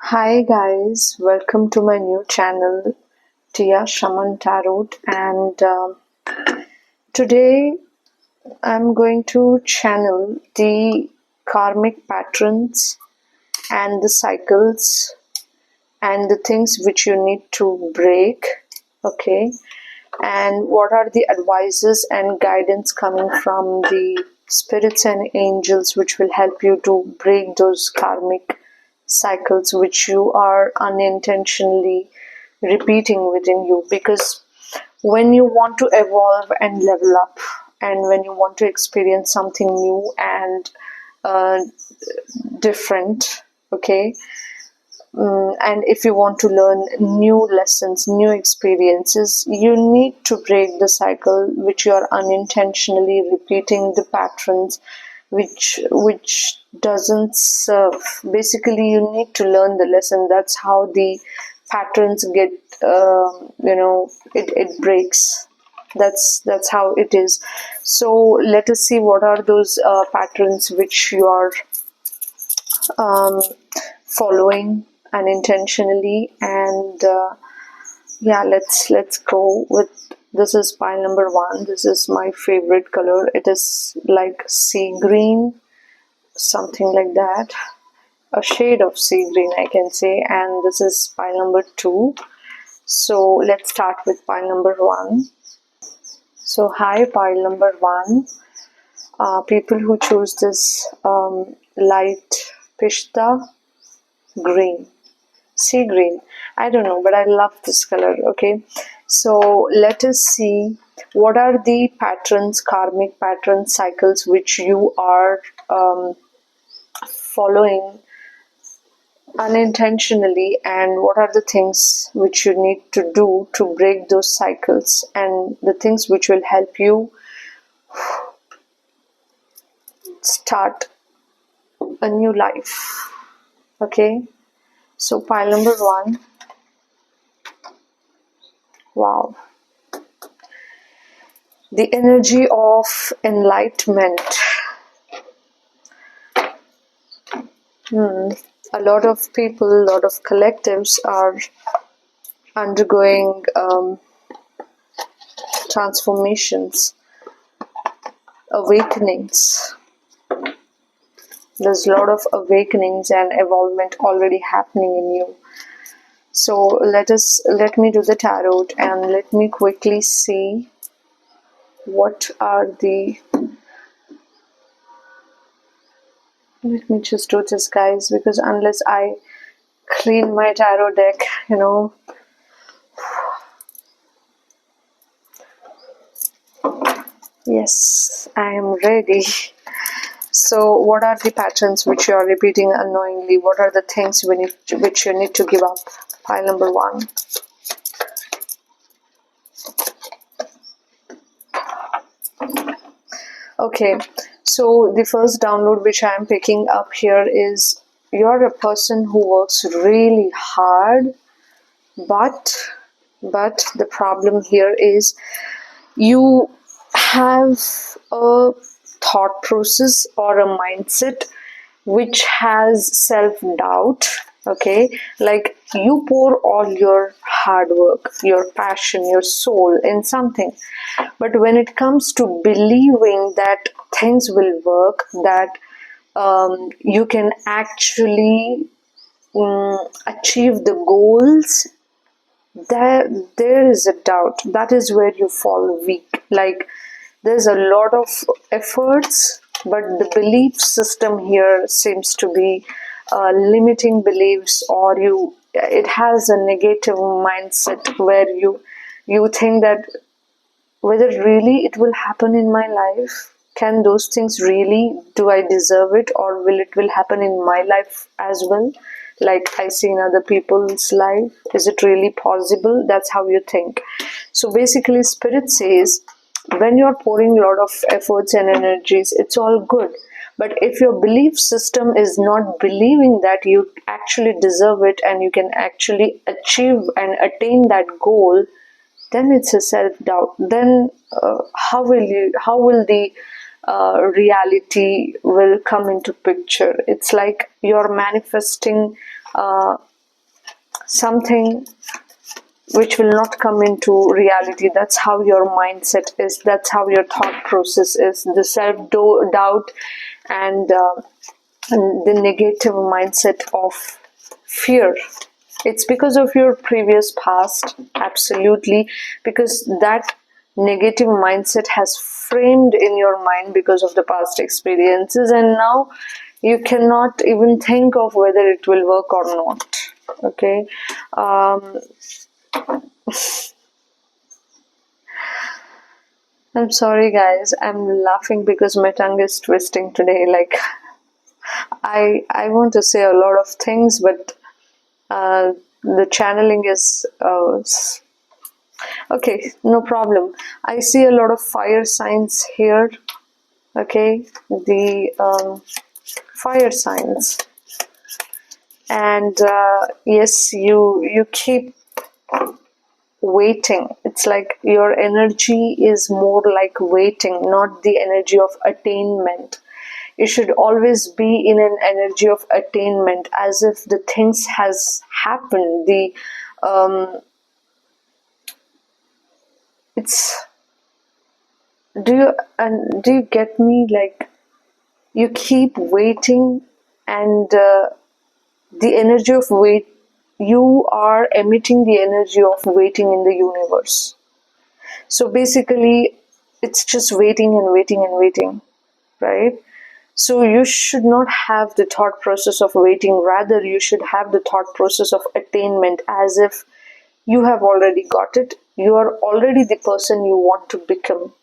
Hi guys, welcome to my new channel, Tia Shaman Tarot, and today I'm going to channel the karmic patterns and the cycles and the things which you need to break, okay? And what are the advices and guidance coming from the spirits and angels which will help you to break those karmic cycles which you are unintentionally repeating within you. Because when you want to evolve and level up, and when you want to experience something new and uh, different, okay, and if you want to learn new lessons, new experiences, you need to break the cycle which you are unintentionally repeating, the patterns which doesn't serve. Basically, you need to learn the lesson. That's how the patterns get it breaks. That's how it is. So let us see what are those patterns which you are following unintentionally. And yeah, let's go with, this is pile number 1. This is my favorite color. It is like sea green, something like that, a shade of sea green I can say. And this is pile number 2. So let's start with pile number 1. So hi, pile number 1. People who choose this light pista green, sea green, I don't know, but I love this color. Okay, so let us see what are the patterns, karmic pattern cycles which you are following unintentionally, and what are the things which you need to do to break those cycles, and the things which will help you start a new life. Okay, so pile number 1. Wow, the energy of enlightenment. A lot of people, a lot of collectives are undergoing transformations, awakenings. There's a lot of awakenings and evolvement already happening in you. So let me do the tarot, and let me quickly see what are the, let me just do this guys, because unless I clean my tarot deck, yes, I am ready. So what are the patterns which you are repeating unknowingly? What are the things which you need to give up? Pile number 1. Okay, so the first download which I am picking up here is, you're a person who works really hard, but the problem here is you have a thought process or a mindset which has self-doubt. Okay, like you pour all your hard work, your passion, your soul in something, but when it comes to believing that things will work, that you can actually achieve the goals, there is a doubt. That is where you fall weak. Like there's a lot of efforts, but the belief system here seems to be limiting beliefs, or it has a negative mindset where you think that whether really it will happen in my life, can those things really, do I deserve it, or will happen in my life as well, like I see in other people's life? Is it really possible? That's how you think. So basically spirit says, when you're pouring a lot of efforts and energies, it's all good, but if your belief system is not believing that you actually deserve it and you can actually achieve and attain that goal, then it's a self-doubt. Then how will the reality will come into picture? It's like you're manifesting something which will not come into reality. That's how your mindset is. That's how your thought process is. The self-doubt and the negative mindset of fear. It's because of your previous past, absolutely, because that negative mindset has framed in your mind because of the past experiences, and now you cannot even think of whether it will work or not. Okay. I'm sorry guys, I'm laughing because my tongue is twisting today. Like, I want to say a lot of things, but the channeling is okay, no problem. I see a lot of fire signs here. Okay, the fire signs, and yes, you keep waiting. It's like your energy is more like waiting, not the energy of attainment. You should always be in an energy of attainment, as if the things has happened. The it's do you get me? Like, you keep waiting, and the energy of wait, you are emitting the energy of waiting in the universe. So basically it's just waiting and waiting and waiting, right? So you should not have the thought process of waiting, rather you should have the thought process of attainment, as if you have already got it. You are already the person you want to become.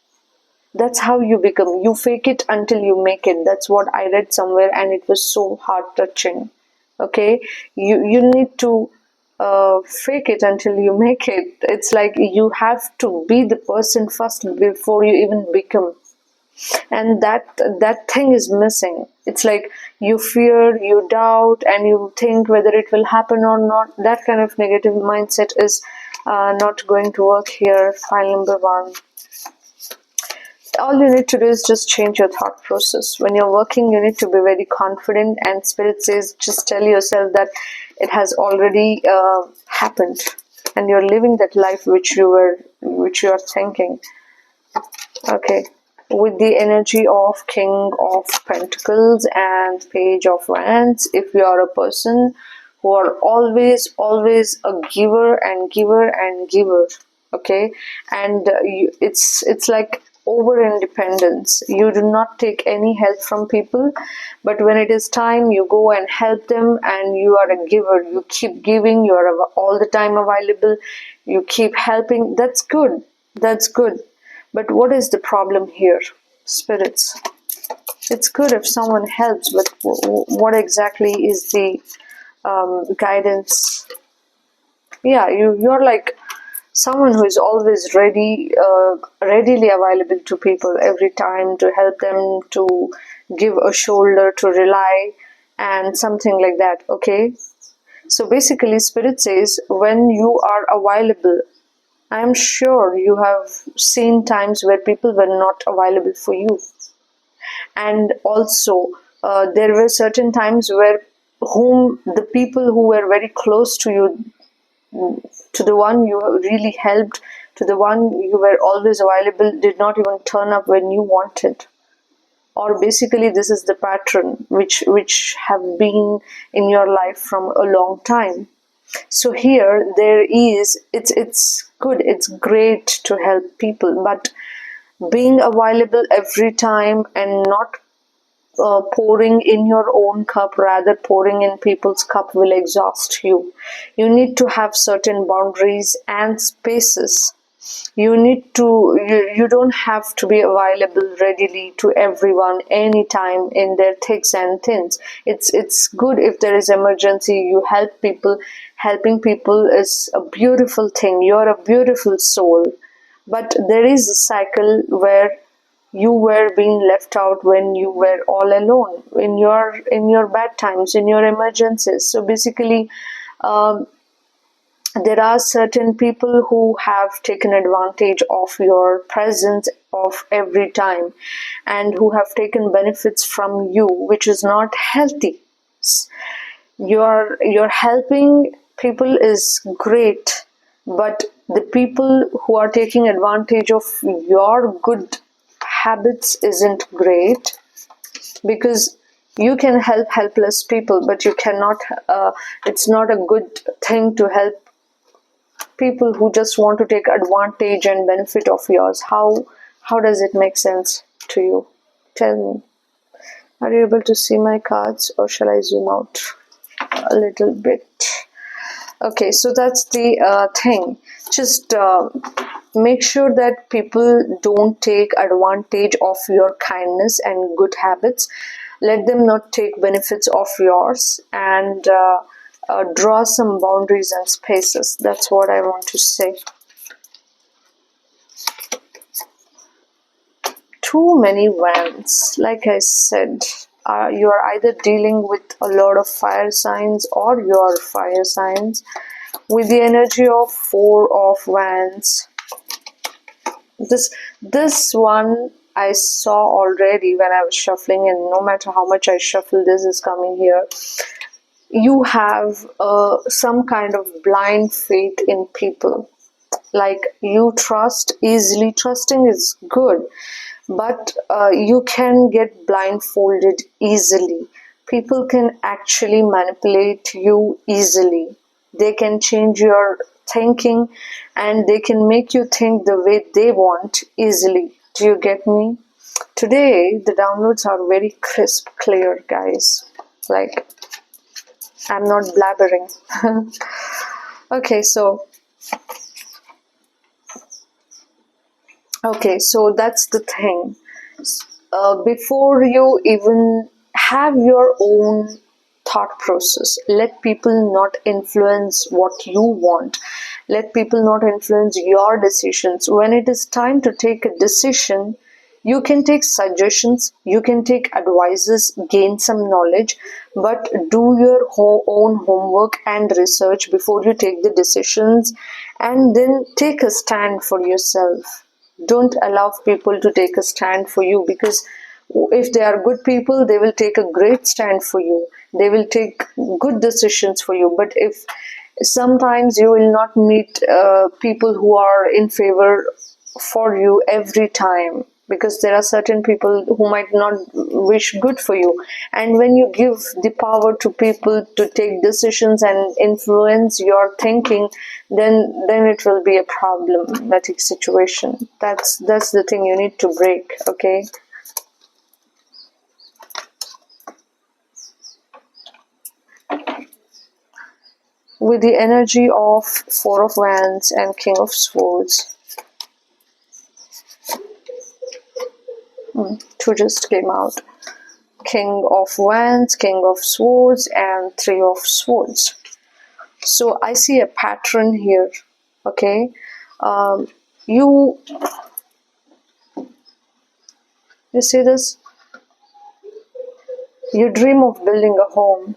That's how you become. You fake it until you make it. That's what I read somewhere, and it was so heart touching. Okay, you need to fake it until you make it. It's like you have to be the person first before you even become, and that thing is missing. It's like you fear, you doubt, and you think whether it will happen or not. That kind of negative mindset is not going to work here. File number 1. All you need to do is just change your thought process. When you're working, you need to be very confident, and spirit says just tell yourself that it has already happened, and you're living that life which you are thinking. Okay, with the energy of King of Pentacles and Page of Wands, if you are a person who are always a giver and giver and giver, okay, and it's like over independence. You do not take any help from people, but when it is time, you go and help them, and you are a giver. You keep giving, you are all the time available, you keep helping. That's good, that's good. But what is the problem here, spirits? It's good if someone helps, but what exactly is the guidance? Yeah, you're like someone who is always readily available to people every time, to help them, to give a shoulder to rely, and something like that. Okay, so basically spirit says when you are available, I am sure you have seen times where people were not available for you, and also there were certain times where whom the people who were very close to you, to the one you really helped, to the one you were always available, did not even turn up when you wanted. Or basically this is the pattern which have been in your life from a long time. So here there is, it's good, it's great to help people, but being available every time and not pouring in your own cup, rather pouring in people's cup, will exhaust you. You need to have certain boundaries and spaces. You need to, you don't have to be available readily to everyone anytime in their thicks and thins. It's good if there is emergency, you help people. Helping people is a beautiful thing. You're a beautiful soul. But there is a cycle where you were being left out when you were all alone in your bad times, in your emergencies. So basically there are certain people who have taken advantage of your presence of every time, and who have taken benefits from you, which is not healthy. You're helping people is great, but the people who are taking advantage of your good habits isn't great, because you can help helpless people, but you cannot it's not a good thing to help people who just want to take advantage and benefit of yours. How does it make sense to you? Tell me. Are you able to see my cards, or shall I zoom out a little bit? Okay, so that's the thing. Just make sure that people don't take advantage of your kindness and good habits. Let them not take benefits of yours, and draw some boundaries and spaces. That's what I want to say. Too many wands. Like I said, you are either dealing with a lot of fire signs, or your fire signs. With the energy of Four of Wands, this one I saw already when I was shuffling, and no matter how much I shuffle, this is coming here. You have some kind of blind faith in people. Like, you trust easily. Trusting is good, but you can get blindfolded easily. People can actually manipulate you easily. They can change your thinking, and they can make you think the way they want easily. Do you get me? Today the downloads are very crisp, clear, guys. Like, I'm not blabbering. Okay, so that's the thing. Before you even have your own thought process, let people not influence what you want. Let people not influence your decisions. When it is time to take a decision, you can take suggestions, you can take advices, gain some knowledge, but do your own homework and research before you take the decisions, and then take a stand for yourself. Don't allow people to take a stand for you, because if they are good people, they will take a great stand for you. They will take good decisions for you. But if sometimes you will not meet people who are in favor for you every time, because there are certain people who might not wish good for you. And when you give the power to people to take decisions and influence your thinking, then it will be a problematic situation. That's the thing you need to break. Okay. With the energy of Four of Wands and King of Swords, two just came out. King of Wands, King of Swords, and Three of Swords. So I see a pattern here. Okay, you see this? You dream of building a home.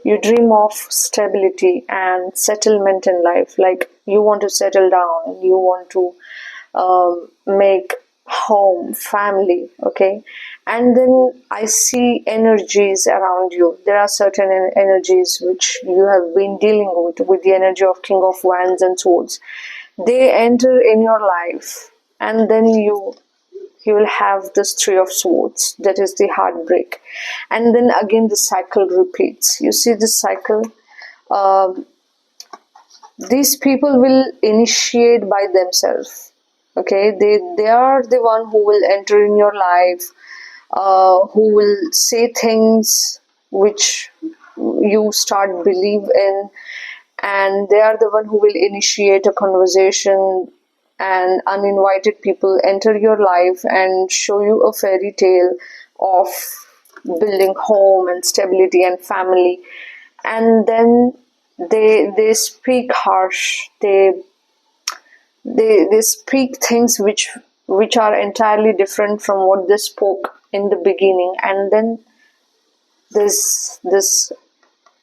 You dream of stability and settlement in life. Like, you want to settle down. You want to make home, family. Okay, and then I see energies around you. There are certain energies which you have been dealing with the energy of King of Wands and Swords. They enter in your life, and then you will have this Three of Swords. That is the heartbreak, and then again the cycle repeats. You see this cycle. These people will initiate by themselves. Okay, they are the one who will enter in your life, who will say things which you start believe in, and they are the one who will initiate a conversation, and uninvited people enter your life and show you a fairy tale of building home and stability and family, and then they speak harsh. They speak things which are entirely different from what they spoke in the beginning, and then there's this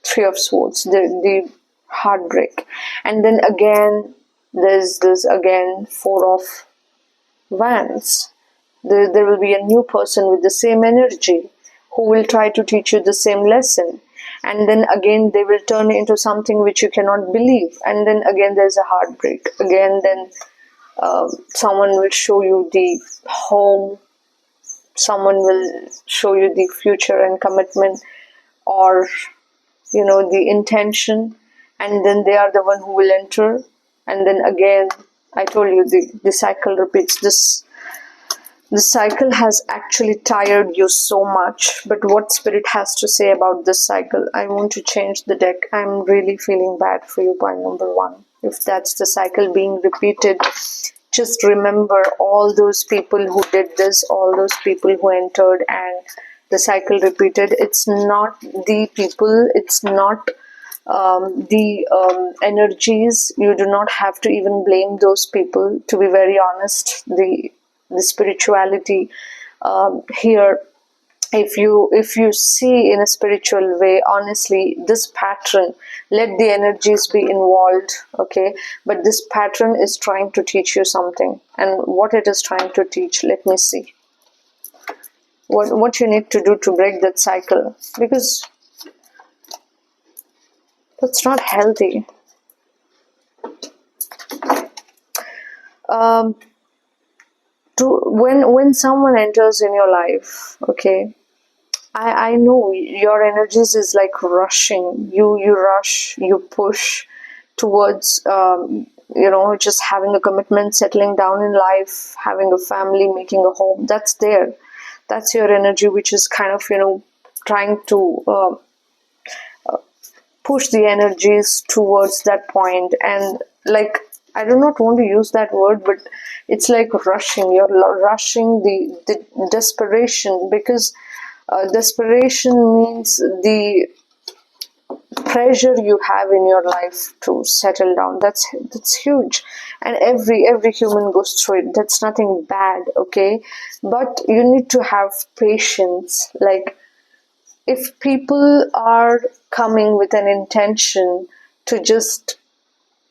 Three of Swords, the heartbreak, and then again there's this again Four of Wands. There will be a new person with the same energy who will try to teach you the same lesson. and then again they will turn into something which you cannot believe, and then again there's a heartbreak again. Then someone will show you the home, someone will show you the future and commitment, or the intention, and then they are the one who will enter, and then again I told you the cycle repeats. The cycle has actually tired you so much, but what spirit has to say about this cycle? I want to change the deck. I'm really feeling bad for you, point number 1. If that's the cycle being repeated, just remember all those people who did this, all those people who entered, and the cycle repeated. It's not the people, it's not the energies. You do not have to even blame those people, to be very honest. The spirituality here, if you see in a spiritual way, honestly, this pattern, let the energies be involved, okay, but this pattern is trying to teach you something. And what it is trying to teach, let me see what you need to do to break that cycle, because that's not healthy. When someone enters in your life, okay, I know your energies is like rushing. You rush, you push towards just having a commitment, settling down in life, having a family, making a home. That's there. That's your energy, which is kind of trying to push the energies towards that point. And like, I do not want to use that word, but it's like rushing. You're rushing the desperation, because desperation means the pressure you have in your life to settle down. That's huge, and every human goes through it. That's nothing bad, okay, but you need to have patience. Like, if people are coming with an intention to just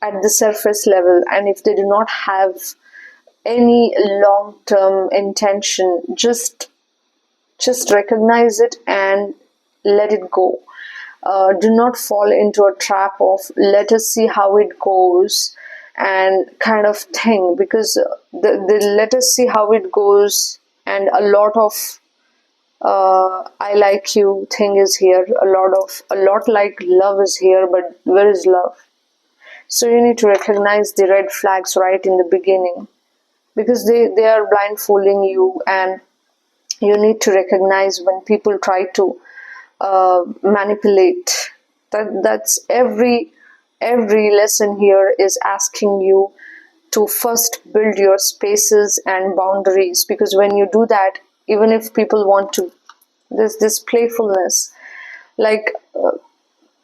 at the surface level, and if they do not have any long-term intention, just recognize it and let it go. Do not fall into a trap of let us see how it goes and kind of thing, because the let us see how it goes and a lot of I like you thing is here. A lot like love is here, but where is love? So you need to recognize the red flags right in the beginning, because they are blindfolding you, and you need to recognize when people try to manipulate. That's every lesson here is asking you to first build your spaces and boundaries, because when you do that, even if people want to, there's this playfulness, like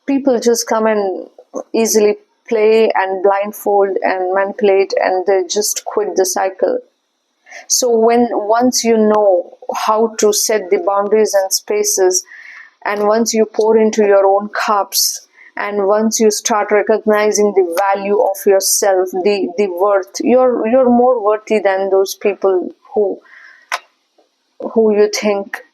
people just come and easily play and blindfold and manipulate, and they just quit the cycle. So once you know how to set the boundaries and spaces, and once you pour into your own cups, and once you start recognizing the value of yourself, the worth, you're more worthy than those people who you think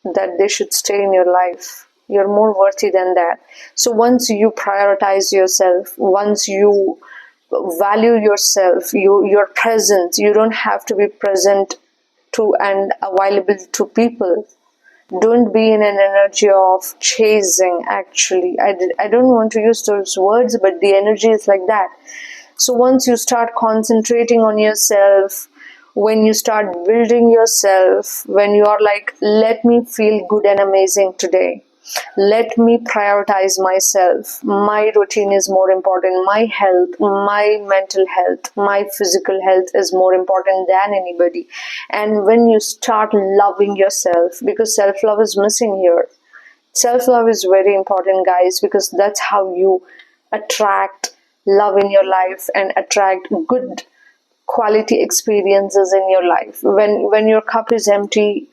that they should stay in your life. You're more worthy than that. So once you prioritize yourself, once you value yourself, your presence, you don't have to be present to and available to people. Don't be in an energy of chasing. Actually, I don't want to use those words, but the energy is like that. So once you start concentrating on yourself, when you start building yourself, when you are like, let me feel good and amazing today, let me prioritize myself, my routine is more important, my health, my mental health, my physical health is more important than anybody. And when you start loving yourself, because self-love is missing here. Self-love is very important, guys, because that's how you attract love in your life and attract good quality experiences in your life. When your cup is empty,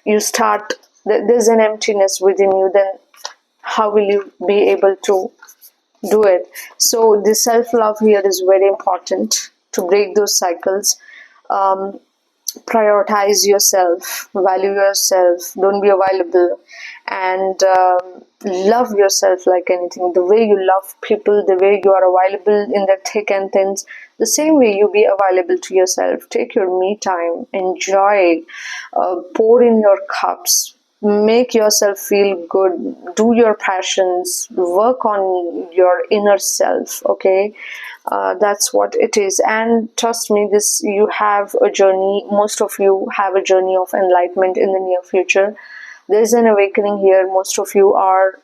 you start, there's an emptiness within you, then how will you be able to do it? So the self-love here is very important to break those cycles. prioritize yourself, value yourself, don't be available, and love yourself like anything. The way you love people, the way you are available in the thick and thins, the same way you be available to yourself. Take your me time, enjoy, pour in your cups, make yourself feel good, do your passions, work on your inner self. Okay, that's what it is. And trust me, this, you have a journey, most of you have a journey of enlightenment in the near future. There's an awakening here. Most of you are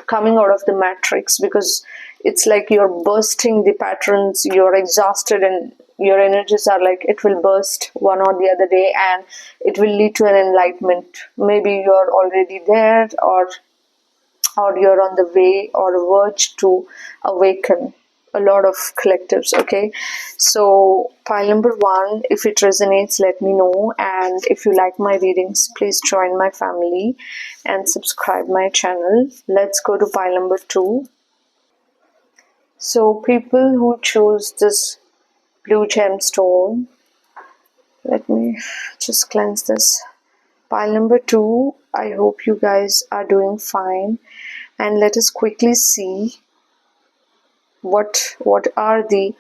coming out of the matrix, because it's like you're bursting the patterns, you're exhausted, and your energies are like it will burst one or the other day, and it will lead to an enlightenment. Maybe you're already there, or you're on the way or verge to awaken. A lot of collectives. Okay, so pile number 1, if it resonates, let me know. And if you like my readings, please join my family and subscribe my channel. Let's go to pile number 2. So people who choose this blue gemstone, let me just cleanse this. Pile number 2, I hope you guys are doing fine, and let us quickly see what are the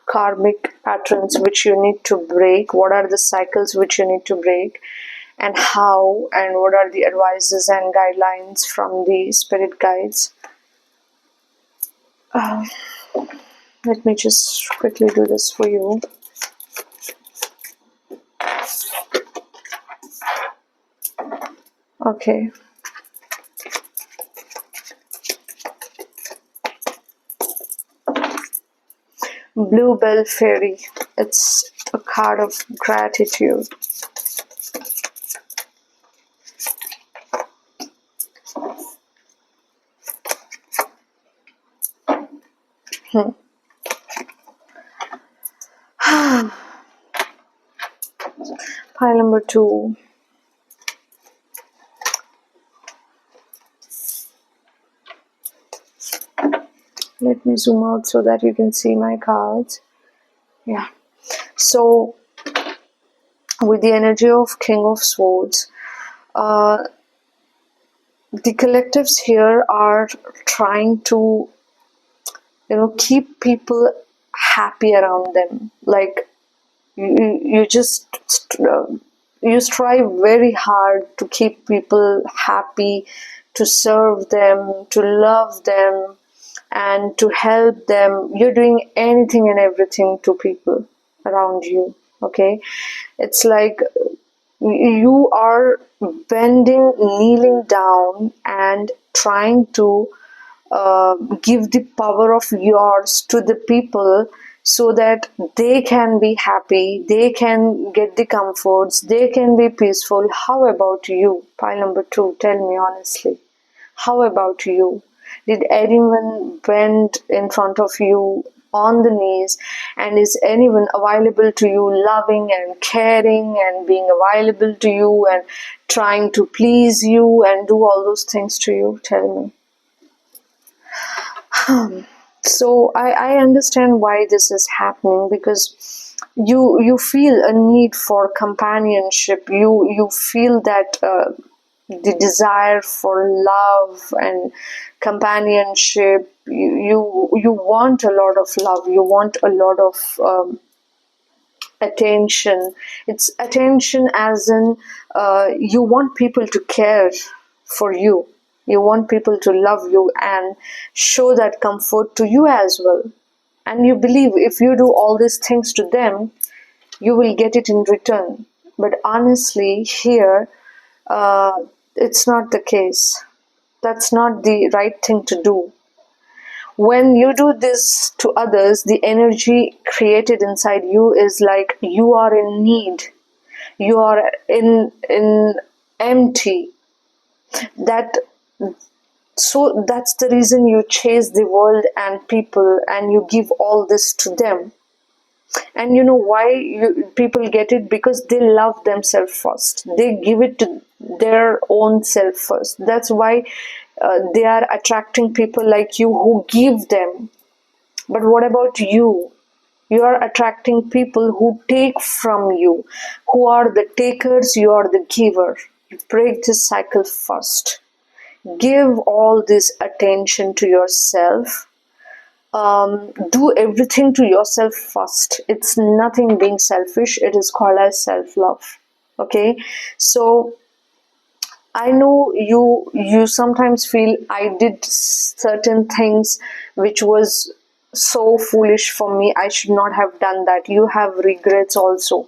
karmic patterns which you need to break, what are the cycles which you need to break, and how, and what are the advices and guidelines from the spirit guides. Let me just quickly do this for you. Okay. Bluebell Fairy. It's a card of gratitude. Pile number 2. Let me zoom out so that you can see my cards. Yeah. So, with the energy of King of Swords, the collectives here are trying to, keep people happy around them. Like, you just you strive very hard to keep people happy, to serve them, to love them, and to help them. You're doing anything and everything to people around you. Okay, it's like you are bending, kneeling down, and trying to give the power of yours to the people, so that they can be happy, they can get the comforts, they can be peaceful. How about you? Pile number 2, tell me honestly. How about you? Did anyone bend in front of you on the knees, and is anyone available to you, loving and caring and being available to you and trying to please you and do all those things to you? Tell me. So I understand why this is happening, because you feel a need for companionship. You feel that the desire for love and companionship. You want a lot of love. You want a lot of attention. It's attention as in you want people to care for you. You want people to love you and show that comfort to you as well. And you believe if you do all these things to them, you will get it in return. But honestly, here, it's not the case. That's not the right thing to do. When you do this to others, the energy created inside you is like you are in need. You are in empty. So that's the reason you chase the world and people, and you give all this to them. And you know why people get it? Because they love themselves first. They give it to their own self first. That's why they are attracting people like you who give them. But what about you? You are attracting people who take from you, who are the takers, you are the giver. You break this cycle first. Give all this attention to yourself. Do everything to yourself first. It's nothing being selfish, it is called as self-love. Okay, so I know you sometimes feel I did certain things which was so foolish for me. I should not have done that. You have regrets also.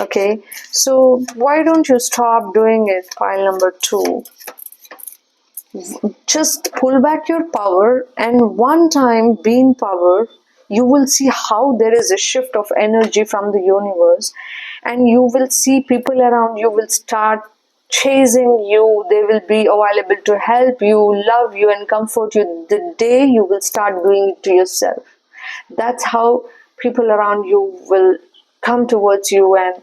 Okay, so why don't you stop doing it? Pile number 2. Just pull back your power, and one time be in power, you will see how there is a shift of energy from the universe, and you will see people around you will start chasing you. They will be available to help you, love you, and comfort you the day you will start doing it to yourself. That's how people around you will come towards you, and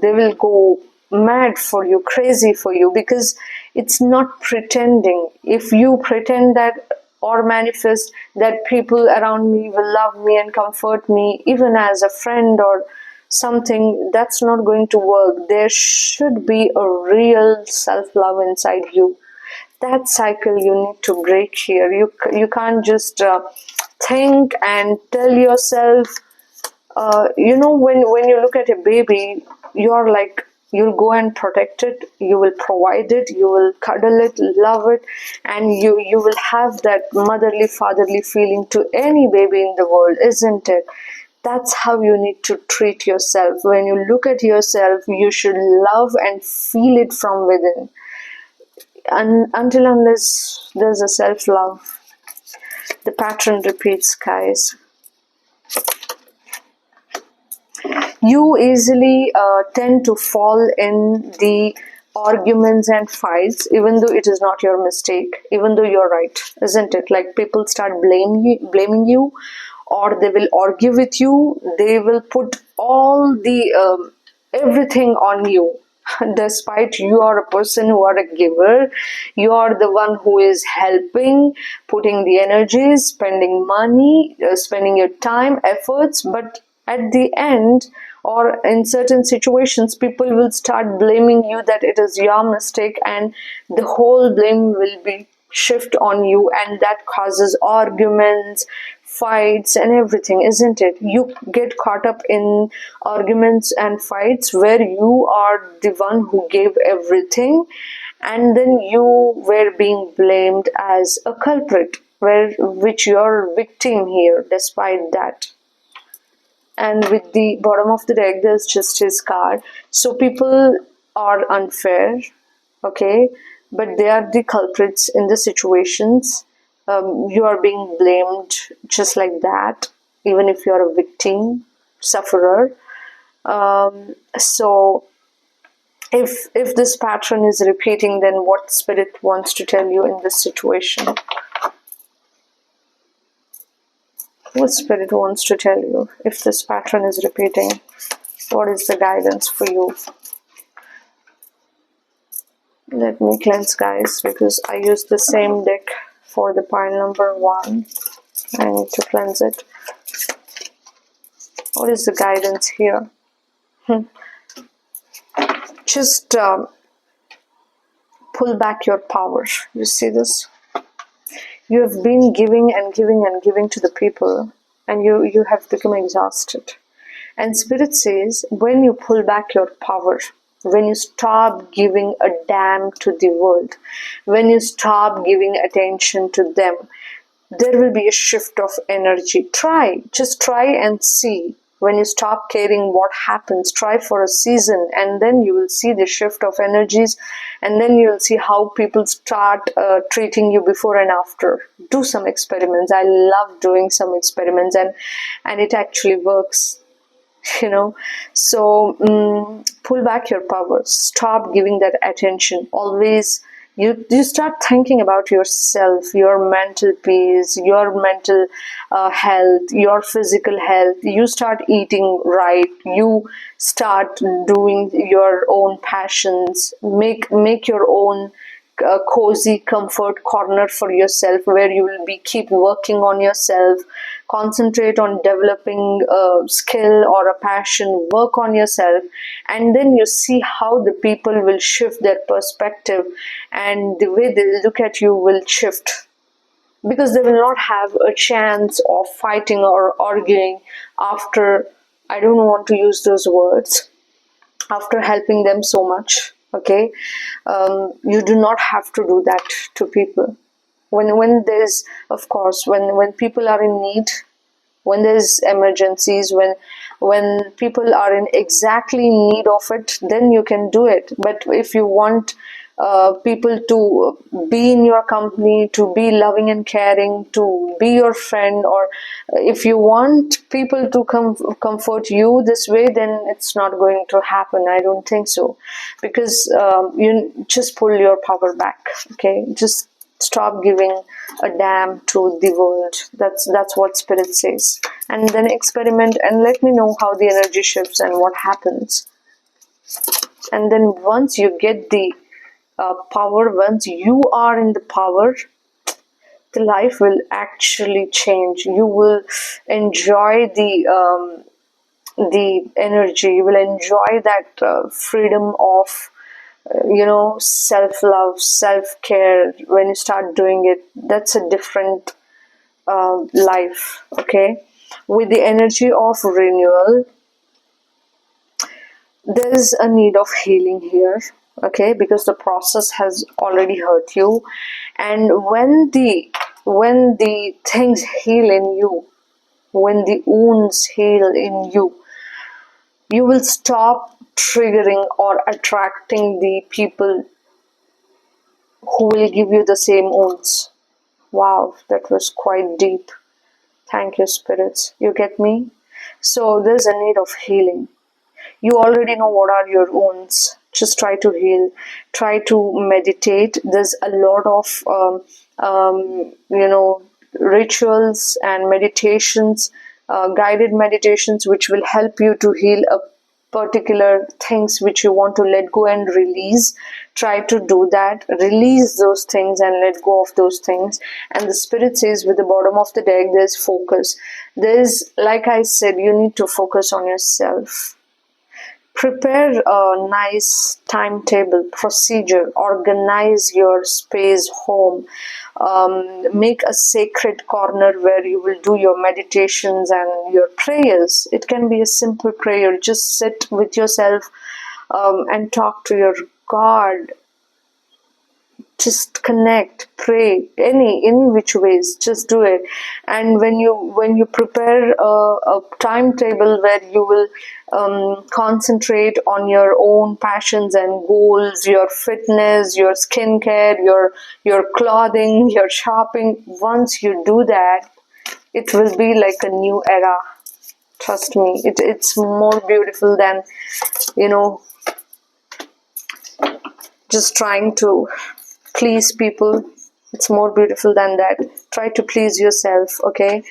they will go mad for you, crazy for you, because it's not pretending. If you pretend that or manifest that people around me will love me and comfort me even as a friend or something, that's not going to work. There should be a real self-love inside you. That cycle you need to break here. You can't just think and tell yourself, when you look at a baby, you're like, you'll go and protect it, you will provide it, you will cuddle it, love it, and you will have that motherly, fatherly feeling to any baby in the world, isn't it? That's how you need to treat yourself. When you look at yourself, you should love and feel it from within. And until unless there's a self-love, the pattern repeats, guys. You easily tend to fall in the arguments and fights, even though it is not your mistake, even though you're right, isn't it? Like, people start blaming you, or they will argue with you. They will put all the everything on you. Despite you are a person who are a giver, you are the one who is helping, putting the energies, spending money, spending your time, efforts, but at the end, or in certain situations, people will start blaming you that it is your mistake, and the whole blame will be shift on you, and that causes arguments, fights, and everything, isn't it? You get caught up in arguments and fights where you are the one who gave everything, and then you were being blamed as a culprit, which you're a victim here despite that. And with the bottom of the deck, there's Justice card. So people are unfair, okay, but they are the culprits in the situations. You are being blamed just like that, even if you are a victim, sufferer. So if this pattern is repeating, then what spirit wants to tell you in this situation? What spirit wants to tell you if this pattern is repeating? What is the guidance for you? Let me cleanse, guys, because I used the same deck for the pile number 1. I need to cleanse it. What is the guidance here? Just pull back your power. You see this? You have been giving and giving and giving to the people, and you have become exhausted. And Spirit says, when you pull back your power, when you stop giving a damn to the world, when you stop giving attention to them, there will be a shift of energy. Just try and see. When you stop caring what happens, try for a season, and then you will see the shift of energies, and then you will see how people start treating you before and after. Do some experiments. I love doing some experiments, and it actually works. So pull back your power. Stop giving that attention. Always you start thinking about yourself, your mental peace, your mental health, your physical health. You start eating right. You start doing your own passions. Make your own cozy comfort corner for yourself, where you will be keep working on yourself, concentrate on developing a skill or a passion, work on yourself, and then you see how the people will shift their perspective, and the way they look at you will shift, because they will not have a chance of fighting or arguing after, I don't want to use those words, after helping them so much. Okay, you do not have to do that to people. When there's, of course, when people are in need, when there's emergencies, when people are in exactly need of it, then you can do it. But if you want people to be in your company, to be loving and caring, to be your friend, or if you want people to comfort you this way, then it's not going to happen. I don't think so, because you just pull your power back. Okay, just stop giving a damn to the world. That's what spirit says. And then experiment and let me know how the energy shifts and what happens. And then once you get the power, once you are in the power, the life will actually change. You will enjoy the energy. You will enjoy that freedom of self-love, self-care. When you start doing it, that's a different life. Okay, with the energy of renewal, there is a need of healing here. Okay, because the process has already hurt you, and when the things heal in you, when the wounds heal in you, you will stop triggering or attracting the people who will give you the same wounds. Wow, that was quite deep. Thank you, spirits. You get me? So there's a need of healing. You already know what are your wounds. Just try to heal. Try to meditate. There's a lot of rituals and meditations, guided meditations, which will help you to heal a particular things which you want to let go and release. Try to do that. Release those things and let go of those things. And the spirit says with the bottom of the deck, there's focus. There's, like I said, you need to focus on yourself. Prepare a nice timetable, procedure, organize your space, home. Make a sacred corner where you will do your meditations and your prayers. It can be a simple prayer. Just sit with yourself and talk to your God. Just connect, pray, any which ways, just do it. And when you prepare a timetable where you will concentrate on your own passions and goals, your fitness, your skincare, your clothing, your shopping, once you do that, it will be like a new era. Trust me, it's more beautiful than just trying to please people. It's more beautiful than that. Try to please yourself. Okay,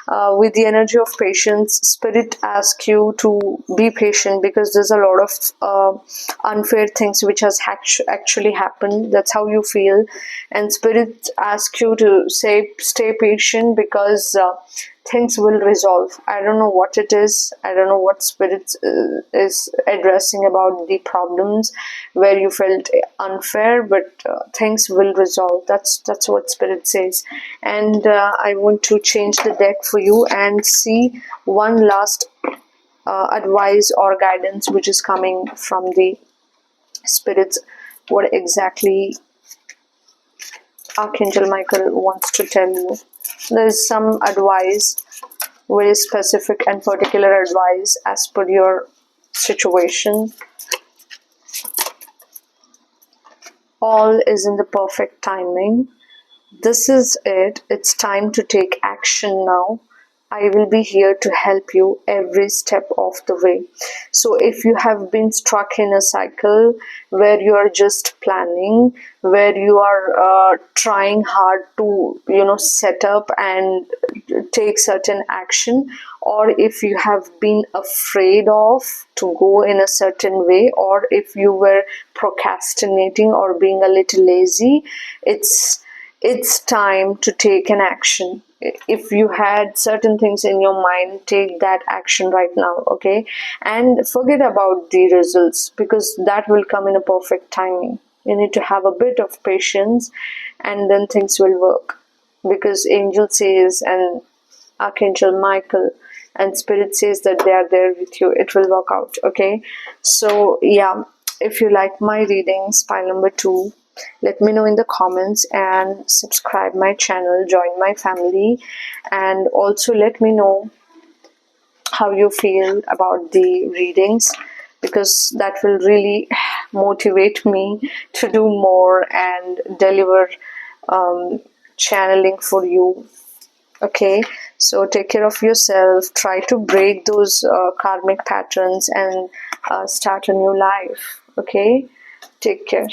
with the energy of patience, spirit asks you to be patient, because there's a lot of unfair things which has actually happened. That's how you feel, and spirit asks you to stay patient, because things will resolve. I don't know what it is. I don't know what spirit is addressing about the problems where you felt unfair, but things will resolve. That's what spirit says. And I want to change the deck for you and see one last advice or guidance which is coming from the spirits. What exactly Archangel Michael wants to tell you. There's some advice, very specific and particular advice as per your situation. All is in the perfect timing. This is it. It's time to take action now. I will be here to help you every step of the way. So if you have been stuck in a cycle where you are just planning, where you are trying hard to set up and take certain action, or if you have been afraid of to go in a certain way, or if you were procrastinating or being a little lazy, it's time to take an action. if you had certain things in your mind, take that action right now, okay? And forget about the results, because that will come in a perfect timing. You need to have a bit of patience, and then things will work, because angel says, and Archangel Michael and spirit says that they are there with you. It will work out, okay? So yeah, if you like my readings, pile number 2, let me know in the comments, and subscribe my channel, join my family, and also let me know how you feel about the readings, because that will really motivate me to do more and deliver channeling for you. Okay, so take care of yourself, try to break those karmic patterns, and start a new life. Okay, take care.